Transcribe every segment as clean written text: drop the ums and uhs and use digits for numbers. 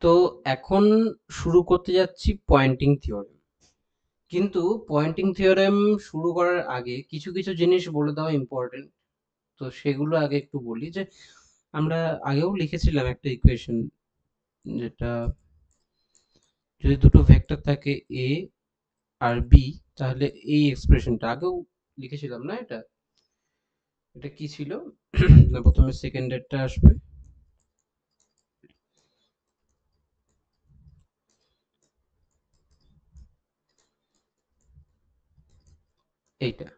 তো এখন শুরু করতে যাচ্ছি পয়েন্টিং থিওরেম। কিন্তু পয়েন্টিং থিওরেম শুরু করার আগে কিছু কিছু জিনিস বলে দেওয়া ইম্পর্টেন্ট। তো সেগুলো আগে একটু বলি যে আমরা আগেও লিখেছিলাম একটা ইকুয়েশন, যেটা যদি দুটো ভেক্টর থাকে এ আর বি, তাহলে এই এক্সপ্রেশনটা আগেও লিখেছিলাম না? এটা এটা কি ছিল? না, প্রথমে সেকেন্ডেরটা আসবে। এইটা,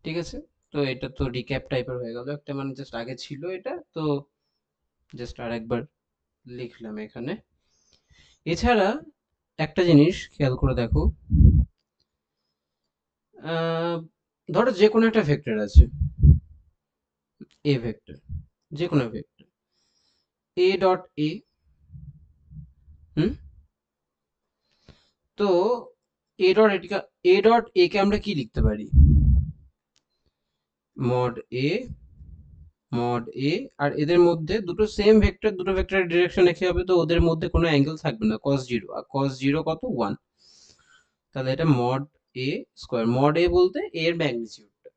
ঠিক আছে। তো এটা তো রিক্যাপ টাইপের হয়ে গেল একটা, মানে জাস্ট আগে ছিল এটা, তো জাস্ট আর একবার লিখলাম এখানে। এছাড়া একটা জিনিস খেয়াল করে দেখো, আহ, ধরো যে কোনো একটা ভেক্টর আছে, এ ভেক্টর, যে কোনো ভেক্টর এ ডট এ। হুম। তো এ ডট এটিকে, এ ডট এ কে আমরা কি লিখতে পারি? মড এ, মড এ। আর এদের মধ্যে দুটো সেম ভেক্টর, দুটো ভেক্টরের ডিরেকশন একই হবে, তো ওদের মধ্যে কোনো অ্যাঙ্গেল থাকবে না, cos 0। আর cos 0 কত? 1। তাহলে এটা মড এ স্কোয়ার। মড এ বলতে এ এর ম্যাগনিটিউডটা।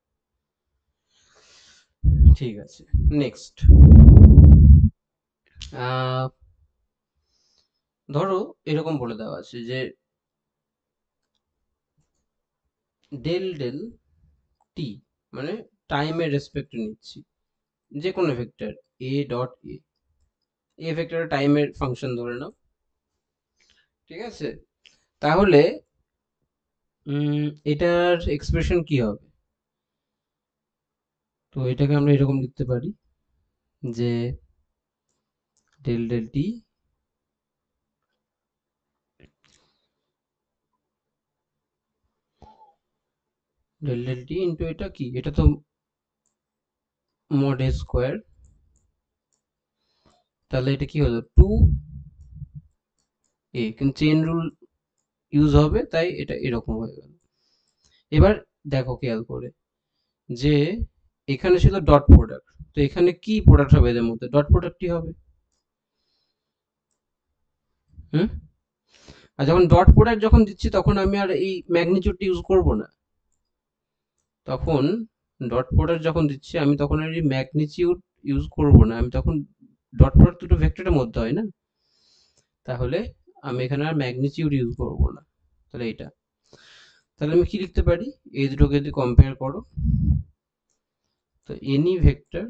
ঠিক আছে, নেক্সট। ধরো এরকম বলে দেওয়া আছে যে ডেল ডেল টি, মানে টাইমের রেসপেক্টে নিচ্ছি যে কোনো ভেক্টর এ ডট এ। এ ভেক্টরের টাইমের ফাংশন ধরে নাও, ঠিক আছে। তাহলে এটার এক্সপ্রেশন কি হবে? তো এটাকে আমরা এরকম লিখতে পারি যে del del T, del del T into এটা কি, এটা তো মড এ স্কোয়ার। তাহলে এটা কি হলো? 2 এ, কিন্তু চেইন রুল ইউজ হবে, তাই এটা এরকম হয়ে গেল। এবার দেখো খেয়াল করে যে এখানে ছিল ডট প্রোডাক্ট, তো এখানে কি প্রোডাক্ট হবে? এদের মধ্যে ডট প্রোডাক্টই হবে। হুম। আর যখন ডট প্রোডাক্ট যখন দিচ্ছি, তখন আমি আর এই ম্যাগনিটিউডটা ইউজ করব না। তখন ডট প্রোডাক্ট যখন দিচ্ছি আমি, তখন আর এই ম্যাগনিটিউড ইউজ করব না। আমি তখন, ডট প্রোডাক্ট দুটো ভেক্টরের মধ্যে হয় না, তাহলে আমি এখানে আর ম্যাগনিটিউড ইউজ করব না। তাহলে এটা, তাহলে আমি কি লিখতে পারি? এই দুটোকে যদি কম্পেয়ার করো, তো any vector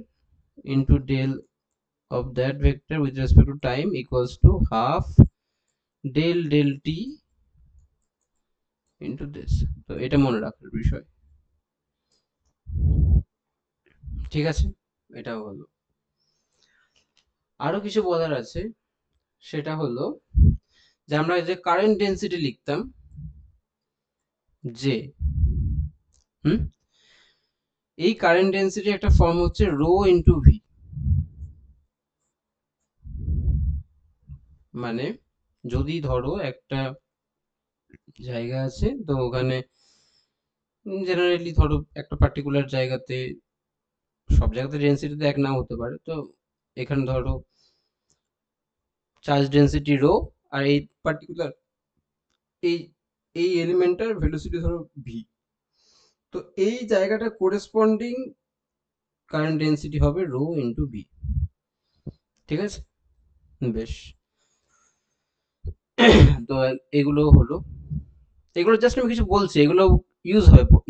into del of that vector with respect to time equals to half del del t into this। তো এটা মনে রাখার বিষয়, ঠিক আছে। এটাও হলো। আরো কিছু বলার আছে, সেটা হলো যে আমরা যে কারেন্ট ডেন্সিটি লিখতাম, যে হুম, এই কারেন্ট ডেন্সিটি একটা ফর্ম হচ্ছে রো ইন্টু ভি। মানে যদি ধরো একটা জায়গা আছে, তো ওখানে জেনারেলি ধরো একটা পার্টিকুলার জায়গাতে, সব জায়গাতে ডেন্সিটি তো এক নাও হতে পারে, তো এখানে ধরো চার্জ ডেন্সিটি রো, আর এই পার্টিকুলার এই এই এলিমেন্টটার ভেলোসিটি ধরো ভি। তো এই জায়গাটা কোরেসপন্ডিং কারেন্ট ডেন্সিটি হবে রো ইন্টু ভি, ঠিক আছে। বেশ। তো এগুলো হলো, এগুলো জাস্ট আমি কিছু বলছি, এগুলো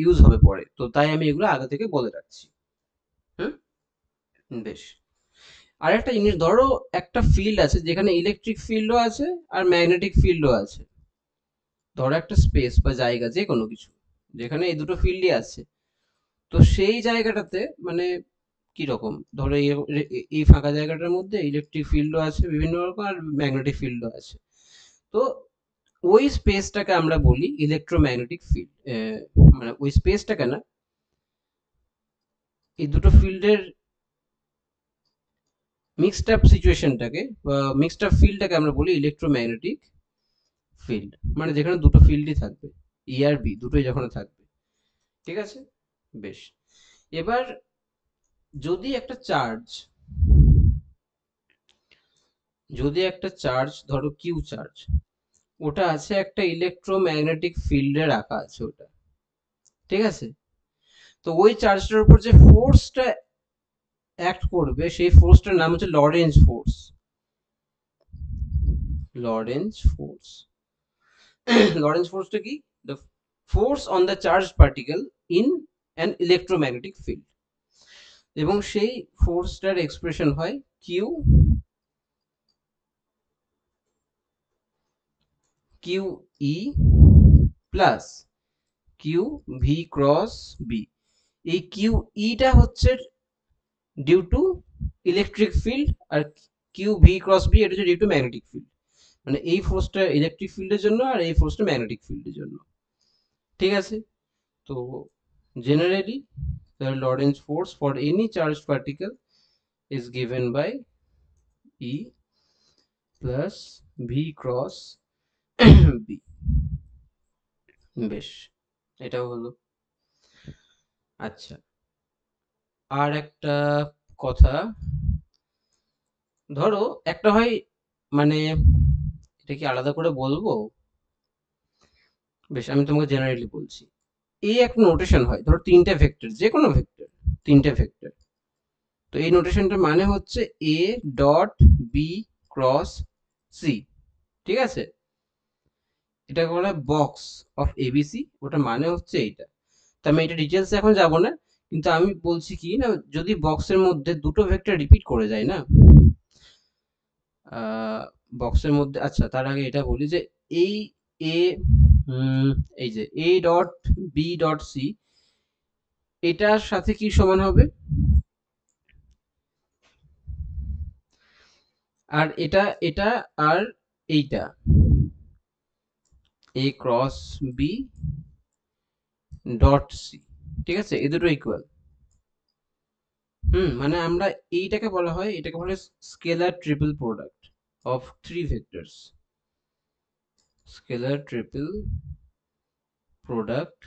ইউজ হবে পরে, তো তাই আমি এগুলো আগে থেকে বলে রাখছি। হুম। বেশ। আর একটা জিনিস ধরো, একটা ফিল্ড আছে যেখানে ইলেকট্রিক ফিল্ডও আছে আর ম্যাগনেটিক ফিল্ডও আছে। ধরো একটা স্পেস বা জায়গা, যে কোনো কিছু যেখানে এই দুটো ফিল্ডই আছে, তো সেই জায়গাটাতে মানে কি রকম, ধরো এই ফাঁকা জায়গাটার মধ্যে ইলেকট্রিক ফিল্ডও আছে বিভিন্ন রকম, আর ম্যাগনেটিক ফিল্ডও আছে। তো ওই স্পেসটাকে আমরা বলি ইলেকট্রোম্যাগনেটিক ফিল্ড। মানে ওই স্পেসটাকে না, এই দুটো ফিল্ডের মিক্সড আপ সিচুয়েশনটাকে বা মিক্সড আপ ফিল্ডটাকে আমরা বলি ইলেকট্রোম্যাগনেটিক ফিল্ড। মানে যেখানে দুটো ফিল্ডই থাকবে, ই আর বি দুটোই যখন থাকবে, ঠিক আছে। বেশ। এবার যদি একটা চার্জ যদি একটা চার্জ, ধরো কিউ চার্জ, ওটা আছে একটা ইলেকট্রোম্যাগনেটিক ফিল্ডে রাখা আছে ওটা, ঠিক আছে? তো ওই চার্জটার উপর যে ফোর্সটা অ্যাক্ট করবে সেই ফোর্সটার নাম হচ্ছে Lorentz force. Lorentz force Lorentz ফোর্সটা কি? The force on the charge particle in an electromagnetic field. এবং সেই ফোর্সটার এক্সপ্রেশন হয় q, q E plus q v cross B. এই কিউ ইটা হচ্ছে ডিউ টু ইলেকট্রিক ফিল্ড, আর কিউ ভি ক্রস বি এটা হচ্ছে ডিউ টু ম্যাগনেটিক ফিল্ড। মানে এই ফোর্সটা ইলেকট্রিক ফিল্ডের জন্য আর এই ফোর্সটা ম্যাগনেটিক ফিল্ডের জন্য, ঠিক আছে? তো generally the Lorentz force for any charged particle is given by E plus V cross B। বেশ, এটাও হলো। আচ্ছা, আর একটা কথা, ধরো একটা হয়, মানে এটা কি আলাদা করে বলবো? বেশ, আমি তোমাকে জেনারেলি বলছি। এই একটা নোটেশন হয়, ধরো তিনটে ভেক্টর, যে কোনো ভেক্টর, তিনটে ভেক্টর। তো এই নোটেশনটার মানে হচ্ছে A dot B cross C, ঠিক আছে? এটাকে বলা হয় বক্স অফ এবিসি, ওটা মানে হচ্ছে এইটা। তো আমি এটা ডিটেলস এখন যাব না, কিন্তু আমি বলছি কি না, যদি বক্সের মধ্যে দুটো ভেক্টর রিপিট করে যায় না, বক্সের মধ্যে, আচ্ছা তার আগে এটা বলি যে এই এ, এই যে A dot B dot C, এটার সাথে কি সমান হবে, আর এটা এটা আর এইটা এ ক্রস বি ডট সি, ঠিক আছে? এ দুটো ইকুয়াল। মানে আমরা এইটাকে বলা হয়, এটাকে বলা হয় scalar triple product of three vectors. Scalar triple product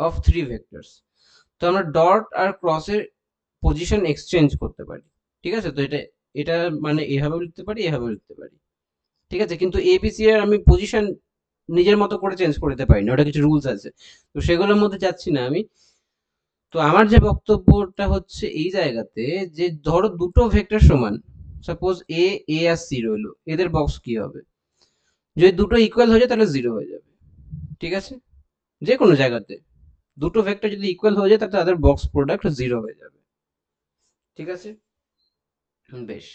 of three vectors. তো আমরা ডট আর ক্রসের পজিশন এক্সচেঞ্জ করতে পারি, ঠিক আছে? তো এটা এটা মানে এভাবে লিখতে পারি, এভাবে লিখতে পারি, ঠিক আছে? কিন্তু এবিসি এর আমি পজিশন নিজের মতো করে চেঞ্জ করে দিতে পারি না, ওটা কিছু রুলস আছে, তো সেগুলোর মধ্যে যাচ্ছি না আমি। তো আমার যে বক্তব্যটা হচ্ছে এই জায়গাতে, যে ধরো দুটো ভেক্টর সমান, সাপোজ এ, এ আর সি রইলো, এদের বক্স কি হবে? যদি দুটো ইকুয়াল হয়ে যায় তাহলে জিরো হয়ে যাবে, ঠিক আছে? যে কোনো জায়গাতে দুটো ভেক্টর যদি ইকুয়াল হয়ে যায় তাহলে তাদের বক্স প্রোডাক্ট জিরো হয়ে যাবে, ঠিক আছে? বেশ,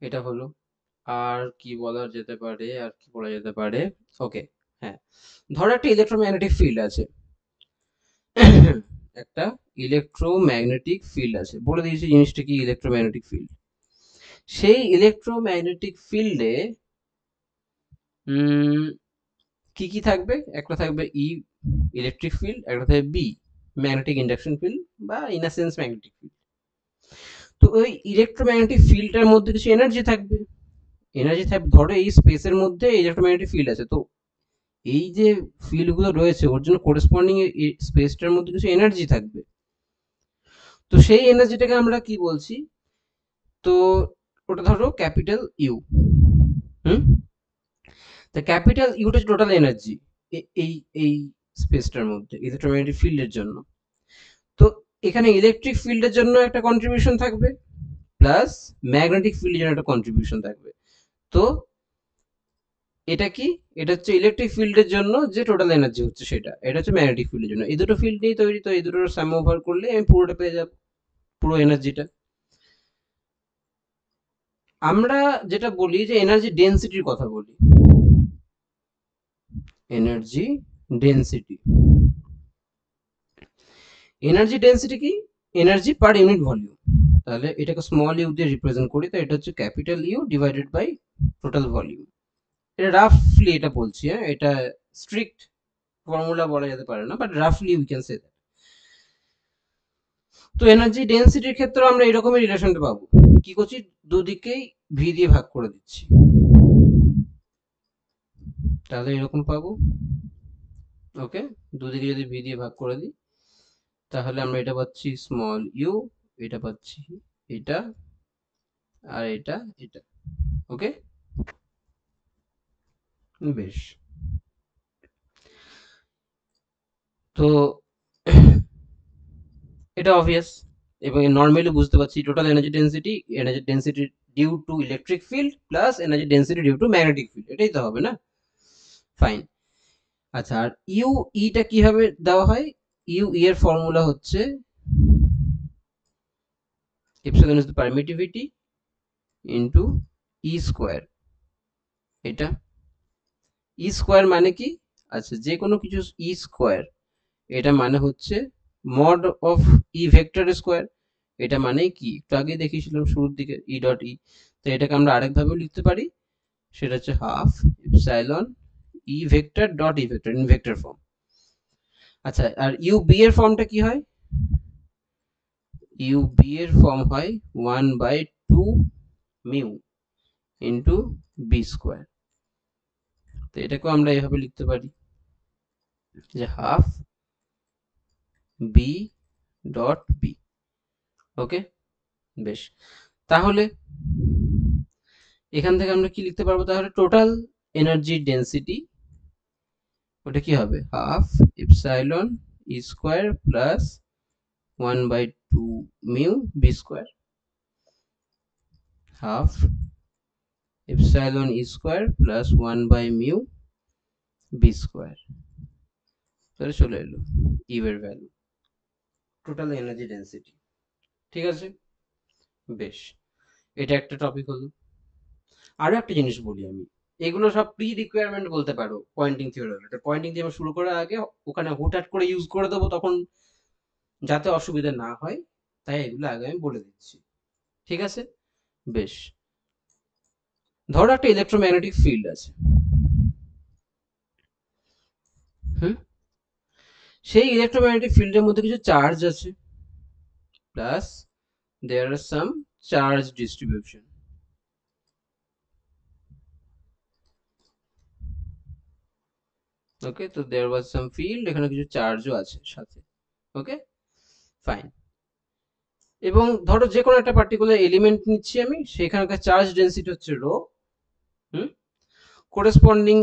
এটা হলো। আর কি বলা যেতে পারে, আর কি বলা যেতে পারে? ওকে, হ্যাঁ, ধরো একটা ইলেকট্রোম্যাগনেটিক ফিল্ড আছে। একটা ইলেকট্রোম্যাগনেটিক ফিল্ড আছে, বলে দিয়েছি জিনিসটা কি ইলেকট্রোম্যাগনেটিক ফিল্ড। সেই ইলেকট্রোম্যাগনেটিক ফিল্ডে কি কি থাকবে? একটা থাকবে ই ইলেকট্রিক ফিল্ড, একটা থাকবে বি ম্যাগনেটিক ইন্ডাকশন ফিল্ড, বা in a sense magnetic field. তো ওই ইলেকট্রোম্যাগনেটিক ফিল্ডটার মধ্যে কিছু এনার্জি থাকবে। এনার্জি থাকবে, ধরো এই স্পেসের মধ্যে ইলেকট্রোম্যাগনেটিক ফিল্ড আছে, তো এই যে ফিল্ড গুলো রয়েছে ওর জন্য করেসপন্ডিং স্পেসটার মধ্যে কিছু এনার্জি থাকবে। তো সেই এনার্জিটাকে আমরা কি বলছি? তো ওটা ধরো ক্যাপিটাল ইউ। হুম তা ক্যাপিটাল ইউটা হচ্ছে টোটাল এনার্জি এই এই স্পেসটার মধ্যে ইলেকট্রোম্যাগনেটিক ফিল্ডের জন্য। তো এখানে ইলেকট্রিক ফিল্ডের জন্য একটা কন্ট্রিবিউশন থাকবে, প্লাস ম্যাগনেটিক ফিল্ডের জন্য একটা কন্ট্রিবিউশন থাকবে। তো এটা কি? এটা হচ্ছে ইলেকট্রিক ফিল্ডের জন্য যে টোটাল এনার্জি হচ্ছে সেটা, এটা হচ্ছে ম্যাগনেটিক ফিল্ডের জন্য। এই দুটো ফিল্ড নিয়ে তৈরি, তো এই দুটোর সাম ওভার করলে আমি পুরোটা পেয়ে যাব, পুরো এনার্জিটা। আমরা যেটা বলি যে এনার্জি ডেন্সিটির কথা বলি, এনার্জি ডেন্সিটি। এনার্জি ডেন্সিটি কি? Energy per unit volume. তাহলে এটাকে স্মল ইউ দিয়ে রিপ্রেজেন্ট করি, তো এটা হচ্ছে capital U divided by total volume. এটা রাফলি এটা বলছি, হ্যাঁ, এটা স্ট্রিক্ট ফর্মুলা বলা যেতে পারে না, বাট রাফলি উই ক্যান সে দ্যাট। তো এনার্জি ডেন্সিটির ক্ষেত্রে আমরা এরকমই রিলেশনটা পাবো। কি করছি? দুদিকেই ভি দিয়ে ভাগ করে দিচ্ছি, তাহলে এরকম পাবো। ওকে, দুদিকে যদি ভি দিয়ে ভাগ করে দিই তাহলে আমরা এটা পাচ্ছি স্মল ইউ, এটা পাচ্ছি এটা, আর এটা এটা। ওকে, বেশ। তো এটা অবভিয়াস এবং নর্মালি বুঝতে পারছি total energy density due to electric field plus energy density due to magnetic field, এটাই তো হবে না? ফাইন। আচ্ছা, আর ইউ ইটা কিভাবে দেওয়া হয়? ইউ এর ফর্মুলা হচ্ছে epsilon is the permittivity into E square. এটা ই স্কোয়ার মানে কি? আচ্ছা, যে কোনো কিছু ই স্কোয়ার, এটা মানে হচ্ছে mod of E vector square. এটা মানে কি একটু আগে দেখিয়েছিলাম শুরুর দিকে, ই ডট ই। তো এটাকে আমরা আরেকভাবেও লিখতে পারি, সেটা হচ্ছে half epsilon E vector dot E vector in vector form. আচ্ছা, আর ইউ বি এর ফর্মটা কি হয়? ইউ বি এর ফর্ম হয় 1/2 মিউ ইন্টু বি স্কোয়ার। তো এটাকেও আমরা এভাবে লিখতে পারি যে হাফ বি ডট বি। ওকে, বেশ। তাহলে এখান থেকে আমরা কি লিখতে পারবো? তাহলে টোটাল এনার্জি ডেন্সিটি ওটা কি হবে? Half epsilon E square plus 1/2 mu B square, half epsilon E square plus 1/মিউ বি স্কোয়ার। তাহলে চলে এলো ইউ এর ভ্যালু, টোটাল এনার্জি ডেন্সিটি। ঠিক আছে, বেশ। এটা একটা টপিক হলো। আরো একটা জিনিস বলি আমি, এগুলো সব প্রি রিকোয়ারমেন্ট বলতে পারো পয়েন্টিং থিওরেম। এটা পয়েন্টিং থিওরেম শুরু করার আগে ওখানে হুটহাট করে ইউজ করে দেবো, তখন যাতে অসুবিধা না হয়, তাই এগুলো আগে আমি বলে দিচ্ছি। ঠিক আছে, বেশ। ধরো একটা ইলেকট্রোম্যাগনেটিক ফিল্ড আছে, হুম, সেই ইলেকট্রোম্যাগনেটিক ফিল্ডের মধ্যে কিছু চার্জ আছে, প্লাস দেয়ার আর সাম চার্জ ডিস্ট্রিবিউশন। ওকে, তো দেয়ার ওয়াজ সাম ফিল্ড, এখানে কিছু চার্জও আছে সাথে। ওকে, ফাইন। এবং ধরো যে কোনো একটা পার্টিকুলার এলিমেন্ট নিচ্ছি আমি, সেখানকার চার্জ ডেন্সিটি হচ্ছে রো, হুম, কোরেসপন্ডিং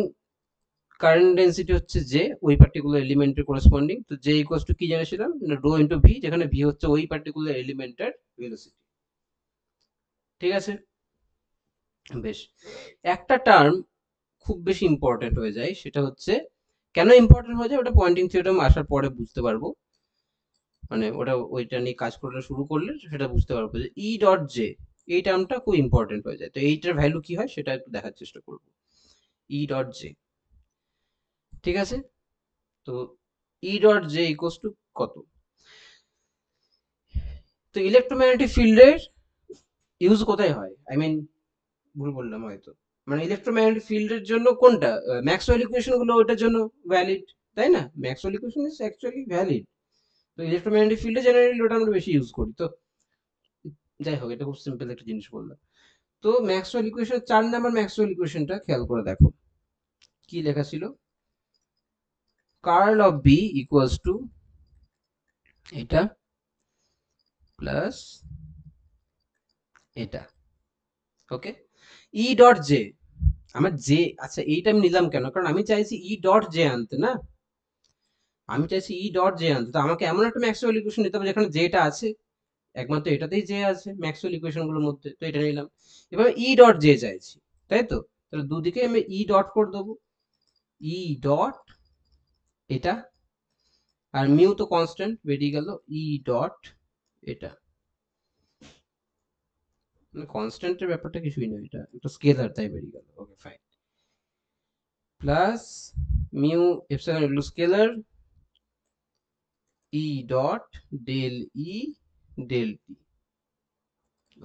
কারেন্ট ডেন্সিটি হচ্ছে জে, ওই পার্টিকুলার এলিমেন্টের কোরেসপন্ডিং। তো জে ইকুয়ালস টু কি জেনেছিলাম? রো ইন্টু ভি, যেখানে ভি হচ্ছে ওই পার্টিকুলার এলিমেন্টের ভেলোসিটি। ঠিক আছে, বেশ। একটা টার্ম খুব বেশি ইম্পর্টেন্ট হয়ে যায়, সেটা হচ্ছে, কেন ইম্পর্টেন্ট হয়ে যায় ওটা পয়েন্টিং থিওরেম আসার পরে বুঝতে পারবো, মানে ওটা ওইটা নিয়ে কাজ করলে শুরু করলে সেটা বুঝতে পারবো যে ই ডট জে, এই টার্মটা খুব ইম্পর্টেন্ট হয়ে যায়। তো এইটার ভ্যালু কি হয় সেটা একটু দেখার চেষ্টা করবো। ই ডট জে, ঠিক আছে। তো ই ডট জে ইকুয়ালস টু কত? তো ইলেকট্রোম্যাগনেটিক ফিল্ডের ইউজ কোথায় হয়? আই মিন, ভুল বললাম হয়তো, মানে ইলেকট্রোম্যাগনেটিক ফিল্ডের জন্য কোনটা, ম্যাক্সওয়েল ইকুয়েশন গুলো ওটার জন্য ভ্যালিড, তাই না? Maxwell equation is actually valid. তো ইলেকট্রোম্যাগনেটিক ফিল্ডে জেনারেলি ওটা আমরা বেশি ইউজ করি। তো যাই হোক, এটা খুব সিম্পল একটা জিনিস বললাম। তো ম্যাক্সওয়েল ইকুয়েশন 4 নাম্বার ম্যাক্সওয়েল ইকুয়েশনটা খেয়াল করে দেখো কি লেখা ছিল। Curl of B equals to এটা প্লাস এটা। ওকে, ই ডট জে, আমার জে, আচ্ছা এইটা আমি নিলাম কেন? কারণ আমি চাইছি ই ডট জে আনতে, না, আমি চাইছি ই ডট জে আনতে। তো আমাকে এমন একটা ম্যাক্সওয়েল ইকুয়েশন নিতে হবে যেখানে জেটা আছে, একমাত্র এটাতেই জে আছে ম্যাক্সওয়েল ইকুয়েশন গুলোর মধ্যে, তো এটা নিলাম। এবার ই ডট জে চাইছি, তাই তো? তাহলে দুদিকে আমি ই ডট করে দেবো, ই ডট এটা, আর মিউ তো কনস্ট্যান্ট বেরিয়ে গেল, ই ডট এটা, মানে কনস্ট্যান্টের ব্যাপারটা কিছুই না, এটা একটা স্কেলার তাই বেরিয়ে গেল। ওকে, ফাইন। প্লাস মিউ এপসাইলন হলো স্কেলার, ই ডট ডেল ই ডেল টি।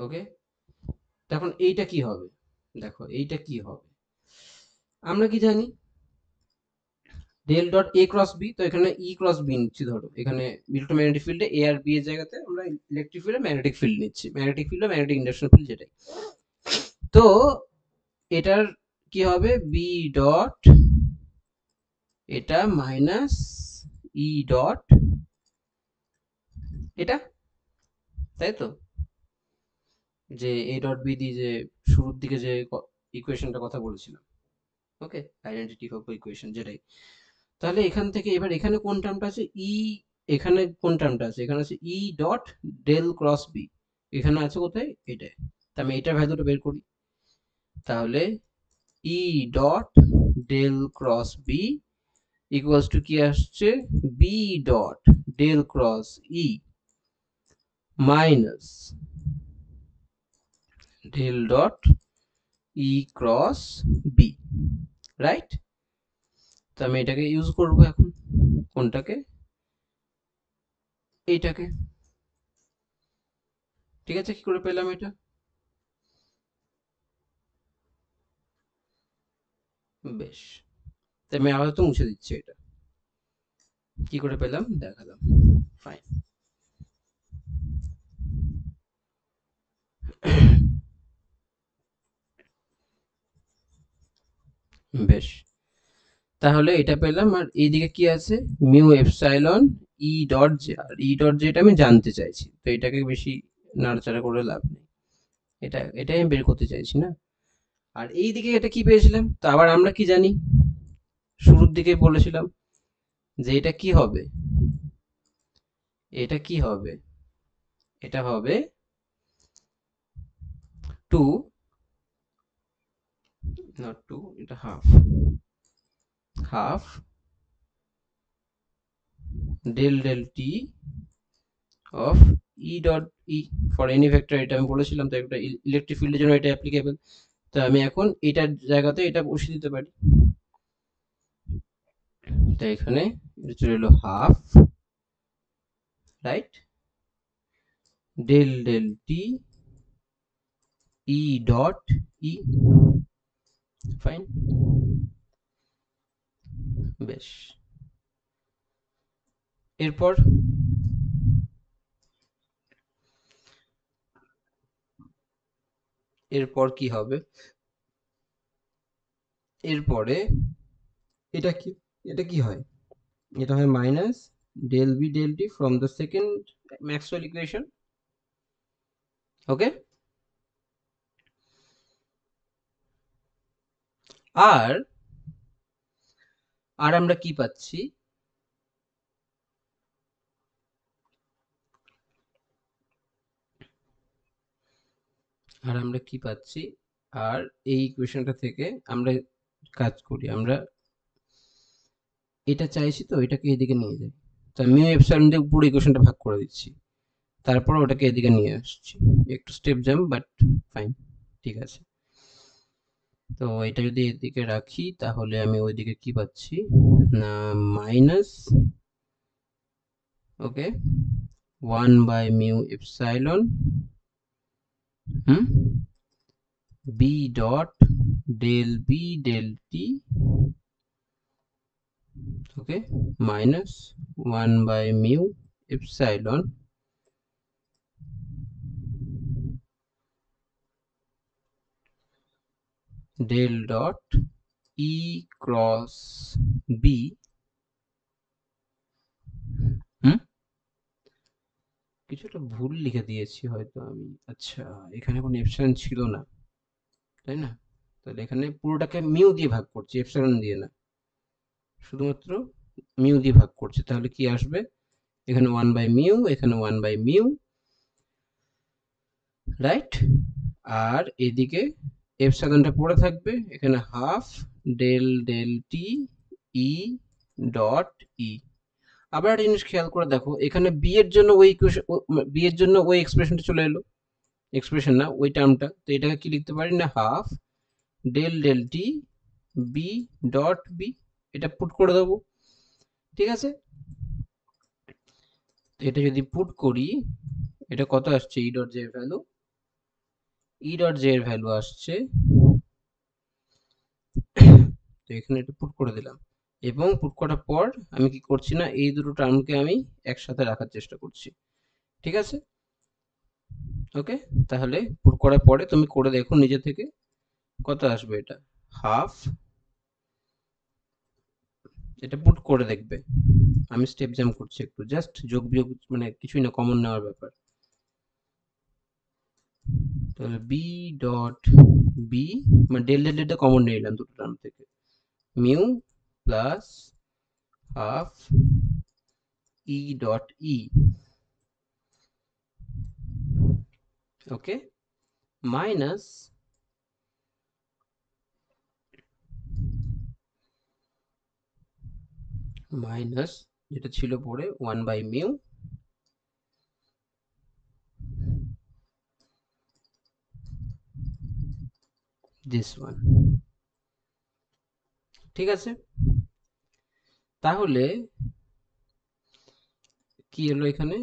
ওকে, তখন এইটা কি হবে? দেখো এইটা কি হবে, আমরা কি জানি? Del dot A cross B. তো এখানে ই ক্রস বি নিচ্ছি, ধরো এখানে ইলেকট্রোম্যাগনেটিক ফিল্ডে এ আর বি এর জায়গাতে আমরা ইলেকট্রিক ফিল্ডে ম্যাগনেটিক ফিল্ড নিচ্ছি, ম্যাগনেটিক ফিল্ড বা ম্যাগনেটিক ইন্ডাকশন ফিল্ড যেটাই। তো এটার কি হবে? বি ডট এটা মাইনাস ই ডট এটা, তাই তো? যে এ ডট বি দিয়ে যে শুরুর দিকে যে ইকুয়েশনটা কথা বলেছিলাম, ওকে, আইডেন্টিটি অফ ইকুয়েশন যেটাই। তাহলে এখান থেকে এবার এখানে কোন টার্মটা আছে ই, এখানে কোন টার্মটা আছে, এখানে আছে E dot del cross B, এখানে আছে কোথায় এটা। তা আমি এটার ভ্যালুটা বের করি। তাহলে E dot del cross B equals to কি আসছে, B dot del cross E minus del dot E cross B, right. তো আমি এটাকে ইউজ করবো এখন, কোনটাকে, এইটাকে। ঠিক আছে, কি করে পেলাম এটা, বেশ। তো আমি আপাতত মুছে দিচ্ছি এটা, কি করে পেলাম দেখালাম, ফাইন। বেশ, তাহলে এটা পেলাম। আর এইদিকে কি আছে, mu epsilon E dot J, আর ই ডট জেটা আমি জানতে চাইছি, তো এটাকে বেশি নাড়াচাড়া করে লাভ নেই, এটাই আমি বের করতে চাইছি না। আর এইদিকে এটা কি পেয়েছিলাম, তো আবার আমরা কি জানি, শুরুর দিকে বলেছিলাম যে এটা কি হবে, এটা কি হবে, এটা হবে 2, নট 2, এটা half, half del del T of E dot E for any vector, এটা আমি বলেছিলাম, তো একটা ইলেকট্রিক ফিল্ডের জন্য এটা অ্যাপ্লিকেবল। তো আমি এখন এটার জায়গাতে এটা বসিয়ে দিতে পারি। তো এখানে এটা চলে এলো half, right, del del T E dot E, fine, বেশ। এরপর এরপর কি হবে, এরপরে এটা কি, এটা কি হয়, এটা হয় minus del B del T from the second Maxwell equation, okay. আর আর আমরা কি পাচ্ছি, আর আমরা কি পাচ্ছি, আর এই ইকুয়েশনটা থেকে আমরা কাজ করি, আমরা এটা চাইছি, তো এটাকে এদিকে নিয়ে যাই। তো মিউ এপসাইলন দিয়ে পুরো ইকুয়েশনটা ভাগ করে দিচ্ছি, তারপর ওটাকে এদিকে নিয়ে আসছি, একটু স্টেপ জাম্প, বাট ফাইন, ঠিক আছে। তো এটা যদি এদিকে রাখি তাহলে আমি ওইদিকে কি পাচ্ছি না, মাইনাস, ওকে, 1/μ হুম, B dot del B del T, okay, minus 1/μ del dot E cross B, হুম, কিছুটা ভুল লিখে দিয়েছি হয়তো আমি, আচ্ছা, এখানে কোনো এপসাইলন ছিল না, তাই না। তাহলে এখানে পুরোটাকে মিউ দিয়ে ভাগ করছি, এপসাইলন দিয়ে না, শুধুমাত্র মিউ দিয়ে ভাগ করছি। তাহলে কি আসবে, এখানে 1/μ, এখানে 1/μ, রাইট। আর এদিকে এপসাইলনটা পড়ে থাকবে, এখানে half del del T E dot E. আবার একটা জিনিস খেয়াল করে দেখো, এখানে বি এর জন্য ওই ইকুয়েশন, বি এর জন্য ওই এক্সপ্রেশনটা চলে এলো, এক্সপ্রেশন না ওই টার্মটা, তো এটাকে কি লিখতে পারি না, half del del T B dot B, এটা পুট করে দেবো, ঠিক আছে। তো এটা যদি পুট করি, এটা কত আসছে, ই ডট জে এর ভ্যালু, ই ডট জে এর ভ্যালু আসছে, তো এখানে এটা পুট করে দিলাম। এবং পুট করার পর আমি কি করছি না, এই দুটো টার্মকে আমি একসাথে রাখার চেষ্টা করছি, ঠিক আছে, ওকে। তাহলে পুট করার পরে তুমি করে দেখো নিজে থেকে কত আসবে, এটা হাফ, এটা পুট করে দেখবে, আমি স্টেপ জাম্প করছি একটু, জাস্ট যোগ বিয়োগ মানে কিছুই না, কমন নেওয়ার ব্যাপার। তাহলে বি ডট বি, মানে ডেল ডেল ডেলটা কমন নিয়ে নিলাম দুটো টার্ম থেকে, mu plus half E dot E, okay, minus minus যেটা ছিল পরে 1/μ দিস ওয়ান। ঠিক আছে, তাহলে কি হলো এখানে,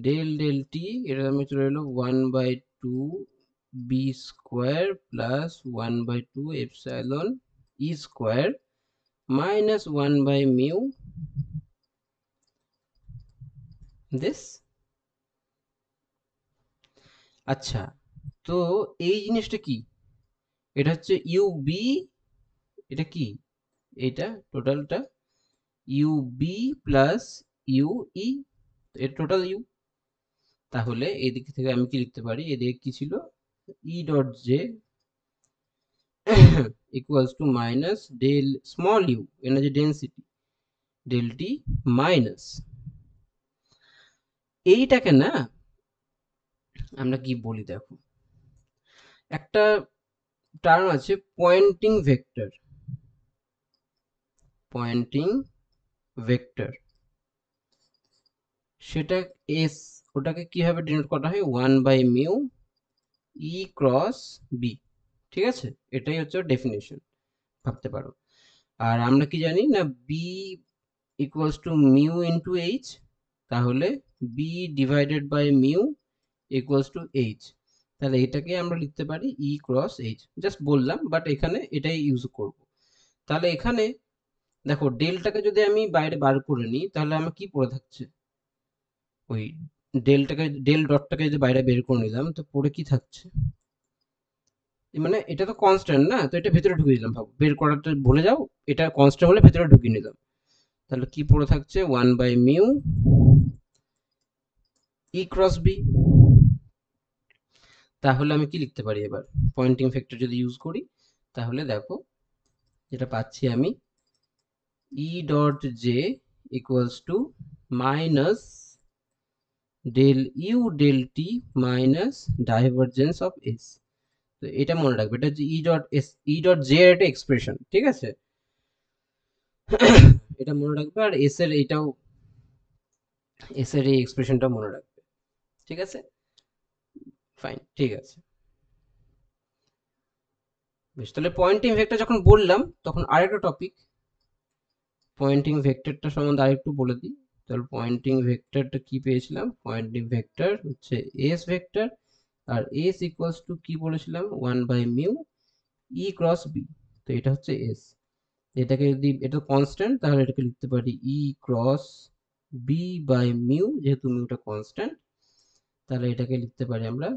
ডেল ডেল টি এটা আমি চলে এলো 1/2 B square plus 1/2 epsilon E square minus 1/μ this. আচ্ছা, তো এই জিনিসটা কি, এটা হচ্ছে ইউ বি, এটা কি, এটা টোটালটা U B plus U E, এর টোটাল ইউ। তাহলে এদিক থেকে আমি কি লিখতে পারি, এদিকে কি ছিল, E dot J equals to minus del small U, energy density del T minus এইটাকে না আমরা কি বলি দেখো, একটা টার্ম আছে পয়েন্টিং ভেক্টর, পয়েন্টিং ভেক্টর, সেটা এস, ওটাকে কিভাবে ডিনোট করা হয়, 1/μ ই ক্রস বি। ঠিক আছে, এটাই হচ্ছে ডেফিনেশন, ভাবতে পারো। আর আমরা কি জানি না, B equals to mu into H, তাহলে B divided by mu equals to H, তাহলে এটাকে আমরা লিখতে পারি ই ক্রস এইচ, জাস্ট বললাম, বাট এখানে এটাই ইউজ করব। তাহলে এখানে দেখো ডেলটাকে যদি আমি বাইরে বার করে নিই, তাহলে আমার কি পড়ে থাকছে, ওই ডেলটাকে, ডেল ডটটাকে যদি বাইরে বের করে নিলাম, তো পড়ে কি থাকছে, মানে এটা তো কনস্ট্যান্ট না, তো এটা ভেতরে ঢুকিয়ে দিলাম, ভাবো বের করাটা ভুলে যাও, এটা কনস্ট্যান্ট হলে ভেতরে ঢুকিয়ে নিলাম, তাহলে কি পড়ে থাকছে 1/μ ই ক্রস বি। তাহলে আমি কি লিখতে পারি এবার, পয়েন্টিং ভেক্টর যদি ইউজ করি, তাহলে দেখো যেটা পাচ্ছি আমি, E dot J equals to minus del U del T minus divergence of S. তো এটা মনে রাখবে, এটা হচ্ছে E dot S, E dot J এর একটা এক্সপ্রেশন, ঠিক আছে, এটা মনে রাখবে, আর এস এর এইটাও, এস এর এই এক্সপ্রেশনটা মনে রাখবে। ঠিক আছে, ফাইন, ঠিক আছে, বেশ। তাহলে পয়েন্টিং ভেক্টর যখন বললাম, তখন আরেকটা টপিক, পয়েন্টিং ভেক্টরটা সম্বন্ধে আরেকটু বলে দিই। তাহলে পয়েন্টিং ভেক্টরটা কি পেয়েছিলাম, পয়েন্টিং ভেক্টর হচ্ছে এস ভেক্টর, আর এস ইকুয়ালস টু কি বলেছিলাম, 1/μ ই ক্রস বি, তো এটা হচ্ছে এস। এটাকে যদি, এটা কনস্ট্যান্ট, তাহলে এটাকে লিখতে পারি E cross B by mu, যেহেতু মিউটা কনস্ট্যান্ট, তাহলে এটাকে লিখতে পারি আমরা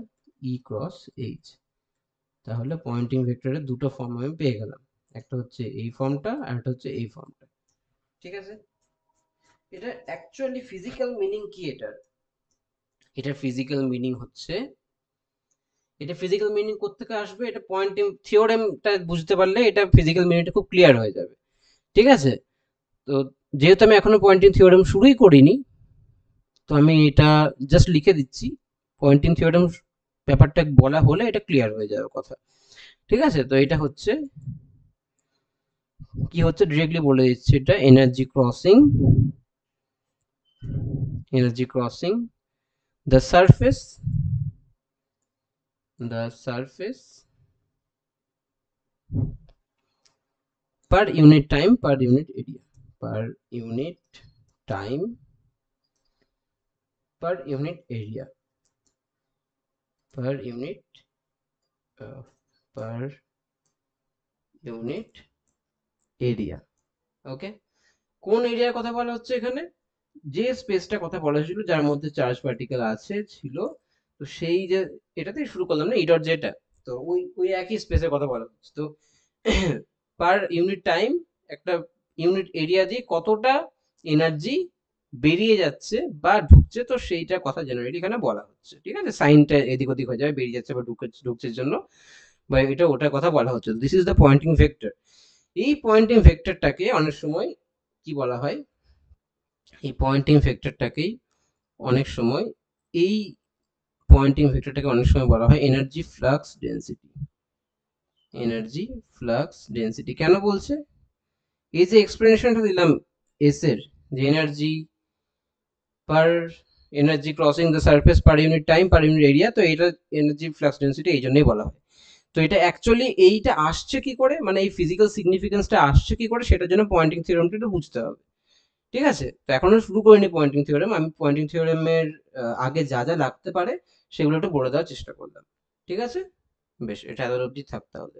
ই ক্রস এইচ। তাহলে পয়েন্টিং ভেক্টরের দুটো ফর্ম আমি পেয়ে গেলাম, একটা হচ্ছে এই ফর্মটা আর একটা হচ্ছে এই ফর্মটা। ঠিক আছে, এটা অ্যাকচুয়ালি ফিজিক্যাল মিনিং কি এটার, এটার ফিজিক্যাল মিনিং হচ্ছে, এটা ফিজিক্যাল মিনিং কোত্থেকে আসবে, এটা পয়েন্টিং থিওরেমটা বুঝতে পারলে এটা ফিজিক্যাল মিনিংটা খুব ক্লিয়ার হয়ে যাবে। ঠিক আছে, তো যেহেতু আমি এখনো পয়েন্টিং থিওরেম শুরুই করিনি, তো আমি এটা জাস্ট লিখে দিচ্ছি, পয়েন্টিং থিওরেম ব্যাপারটা বলা হলে এটা ক্লিয়ার হয়ে যাবে কথা। ঠিক আছে, তো এটা হচ্ছে কি হচ্ছে, ডিরেক্টলি বলে দিচ্ছি, এটা energy crossing, energy crossing the surface, the surface per unit time, per unit area, per unit time, per unit area, per unit per unit area, ওকে। কোন এরিয়ার কথা বলা হচ্ছে এখানে, যে স্পেসটা কথা বলা হয়েছিল যার মধ্যে চার্জ পার্টিকেল আছে ছিল, তো সেই যে এটাতে শুরু করলাম না, ই ডট যেটা, তো ওই ওই একই স্পেসের কথা বলা হচ্ছে। তো পার ইউনিট টাইম একটা ইউনিট এরিয়া দিয়ে কতটা এনার্জি বেরিয়ে যাচ্ছে বা ঢুকছে, তো সেইটা কথা জেনারেলি এখানে বলা হচ্ছে। ঠিক আছে, সাইনটা এদিক ওদিক হয়ে যাবে, বেরিয়ে যাচ্ছে বা ঢুকছে জন্য, বা এটা ওটার কথা বলা হচ্ছে। This is the Poynting vector. এই পয়েন্টিং ভেক্টরটাকে অনেক সময় কি বলা হয়, এই পয়েন্টিং ভেক্টরটাকেই অনেক সময় এই পয়েন্টিং ভেক্টরটাকে অনেক সময় বলা হয় energy flux density. Energy flux density কেন বলছে, এই যে এক্সপ্লেনেশনটা দিলাম এস এর, যে energy per energy crossing the surface per unit time per unit area, তো এটা এনার্জি ফ্লাক্স ডেন্সিটি এই জন্যই বলা হয়। তো এটা অ্যাকচুয়ালি এইটা আসছে কি করে, মানে এই ফিজিক্যাল সিগনিফিকেন্সটা আসছে কি করে, সেটার জন্য পয়েন্টিং থিওরেমটা একটু বুঝতে হবে। ঠিক আছে, তো এখনো শুরু করিনি পয়েন্টিং থিওরেম, আমি পয়েন্টিং থিওরেমের আগে যা যা লাগতে পারে সেগুলো একটু বলে দেওয়ার চেষ্টা করলাম। ঠিক আছে, বেশ, এটা এত অবধি থাক তাহলে।